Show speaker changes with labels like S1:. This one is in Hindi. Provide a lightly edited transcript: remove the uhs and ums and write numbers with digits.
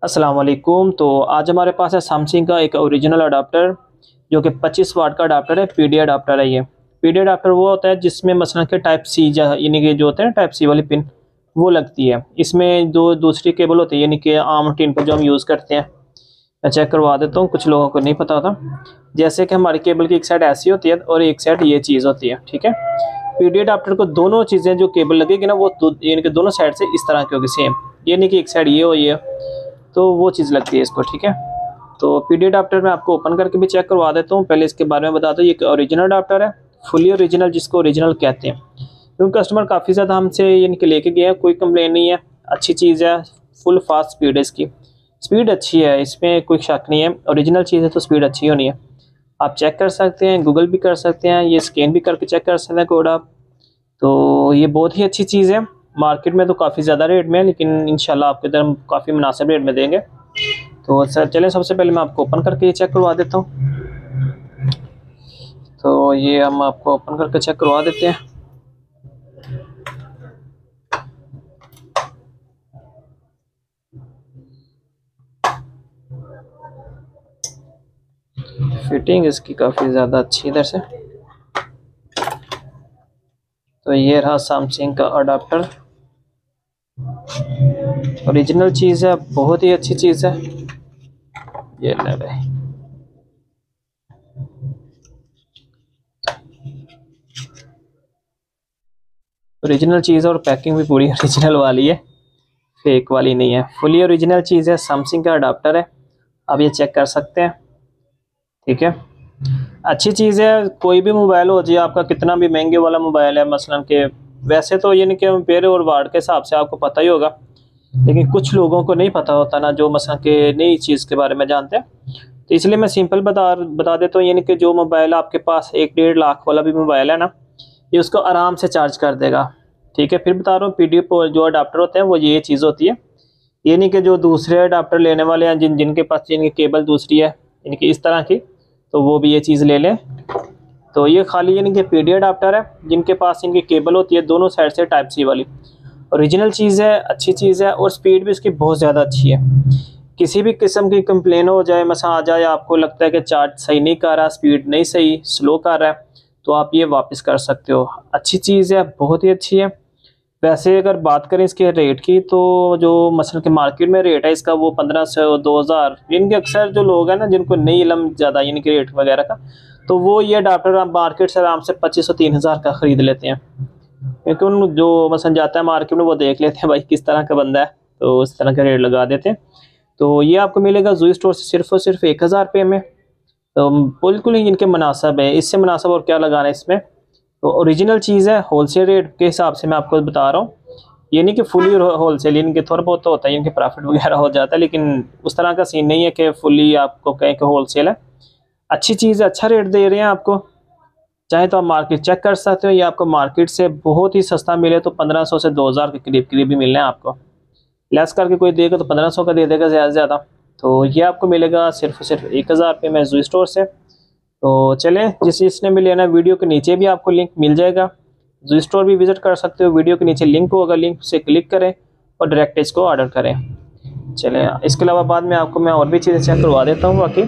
S1: अस्सलाम वालेकुम। तो आज हमारे पास है सैमसंग का एक ओरिजिनल अडाप्टर जो कि 25 वाट का अडाप्टर है। पीडी अडाप्टर है ये। पीडी अडाप्टर वो होता है जिसमें मसलन के टाइप सी यानी कि जो होते हैं टाइप सी वाली पिन वो लगती है। इसमें दो दूसरी केबल होती है यानी कि आम टिन पर जो हम यूज़ करते हैं। मैं चेक करवा देता हूँ, कुछ लोगों को नहीं पता होता। जैसे कि हमारी केबल की एक साइड ऐसी होती है और एक साइड ये चीज़ होती है, ठीक है। पीडी अडाप्टर को दोनों चीज़ें जो केबल लगेगी ना वो यानी कि दोनों साइड से इस तरह की होगी सेम, ये नहीं कि एक साइड ये हो ये, तो वो चीज़ लगती है इसको, ठीक है। तो पीडी अडाप्टर मैं आपको ओपन करके भी चेक करवा देता हूँ। पहले इसके बारे में बता दूँ, ये एक ओरिजिनल अडाप्टर है, फुली ओरिजिनल, जिसको ओरिजिनल कहते हैं। क्योंकि कस्टमर काफ़ी ज़्यादा हमसे यानी कि लेके गए हैं, कोई कंप्लेन नहीं है, अच्छी चीज़ है, फुल फास्ट स्पीड है इसकी, स्पीड अच्छी है, इसमें कोई शक नहीं है। ओरिजिनल चीज़ है तो स्पीड अच्छी होनी है। आप चेक कर सकते हैं, गूगल भी कर सकते हैं, ये स्कैन भी करके चेक कर सकते हैं कोड आप। तो ये बहुत ही अच्छी चीज़ है। मार्केट में तो काफ़ी ज़्यादा रेट में है, लेकिन इंशाल्लाह आपके इधर हम काफ़ी मुनासिब रेट में देंगे। तो सर चलें, सबसे पहले मैं आपको ओपन करके ये चेक करवा देता हूँ। तो ये हम आपको ओपन करके चेक करवा देते हैं। फिटिंग इसकी काफ़ी ज़्यादा अच्छी इधर से। तो ये रहा सैमसंग का अडाप्टर, ओरिजिनल चीज़ है, बहुत ही अच्छी चीज़ है। ये ले भाई, ओरिजिनल चीज़ है और पैकिंग भी पूरी ओरिजिनल वाली है, फेक वाली नहीं है, फुली ओरिजिनल चीज़ है। सैमसंग का अडाप्टर है, आप ये चेक कर सकते हैं, ठीक है। अच्छी चीज़ है। कोई भी मोबाइल हो जाए आपका, कितना भी महंगे वाला मोबाइल है, मसलन के वैसे तो यानी कि पेरे और वार्ड के हिसाब से आपको पता ही होगा, लेकिन कुछ लोगों को नहीं पता होता ना, जो मसलन के नई चीज़ के बारे में जानते हैं। तो इसलिए मैं सिंपल बता देता हूँ, यानी कि जो मोबाइल आपके पास 1-1.5 लाख वाला भी मोबाइल है ना, ये उसको आराम से चार्ज कर देगा, ठीक है। फिर बता रहा हूँ, पीडी जो अडाप्टर होते हैं वो ये चीज़ होती है। ये नहीं कि जो दूसरे अडाप्टर लेने वाले हैं जिनके पास जिनकी केबल दूसरी है यानी कि इस तरह की, तो वो भी ये चीज़ ले लें। तो ये खाली यानी कि पीडी अडाप्टर है जिनके पास इनकी केबल होती है दोनों साइड से टाइप सी वाली। ओरिजिनल चीज़ है, अच्छी चीज़ है, और स्पीड भी इसकी बहुत ज़्यादा अच्छी है। किसी भी किस्म की कंप्लेन हो जाए, मसा आ जाए, आपको लगता है कि चार्ज सही नहीं कर रहा, स्पीड नहीं सही, स्लो कर रहा है, तो आप ये वापस कर सकते हो। अच्छी चीज़ है, बहुत ही अच्छी है। वैसे अगर बात करें इसके रेट की, तो जो मसलन के मार्केट में रेट है इसका वो 1500 2000, इनके अक्सर जो लोग हैं ना जिनको नहीं इलम ज़्यादा यानी कि रेट वगैरह का, तो वो ये अडाप्टर आप मार्केट से आराम से 2500-3000 का ख़रीद लेते हैं। क्योंकि उन जो मसलन जाता है मार्केट में वो देख लेते हैं भाई किस तरह का बंदा है, तो उस तरह का रेट लगा देते हैं। तो ये आपको मिलेगा जूई स्टोर से सिर्फ और सिर्फ 1000 रुपये में। तो बिल्कुल ही इनके मुनासिब है, इससे मुनासिब और क्या लगाना है इसमें। तो ओरिजिनल चीज़ है, होलसेल रेट के हिसाब से मैं आपको बता रहा हूँ। ये नहीं कि फुली होलसेल, इनके थोड़ा बहुत तो होता है, इनके प्रॉफिट वगैरह हो जाता है, लेकिन उस तरह का सीन नहीं है कि फुली आपको कहें कि होलसेल है। अच्छी चीज़ है, अच्छा रेट दे रहे हैं आपको। चाहे तो आप मार्केट चेक कर सकते हो, ये आपको मार्केट से बहुत ही सस्ता मिले तो 1500 से 2000 के करीब भी मिलना है आपको। लेस करके कोई देगा तो 1500 का दे देगा ज़्यादा से ज़्यादा। तो ये आपको मिलेगा सिर्फ 1000 रुपये में जूई स्टोर से। तो चलें, जिसने भी लेना, वीडियो के नीचे भी आपको लिंक मिल जाएगा, जूई स्टोर भी विज़िट कर सकते हो, वीडियो के नीचे लिंक होगा, लिंक से क्लिक करें और डायरेक्ट इसको ऑर्डर करें। चलें, इसके अलावा बाद में आपको मैं और भी चीज़ें चेक करवा देता हूँ बाकी।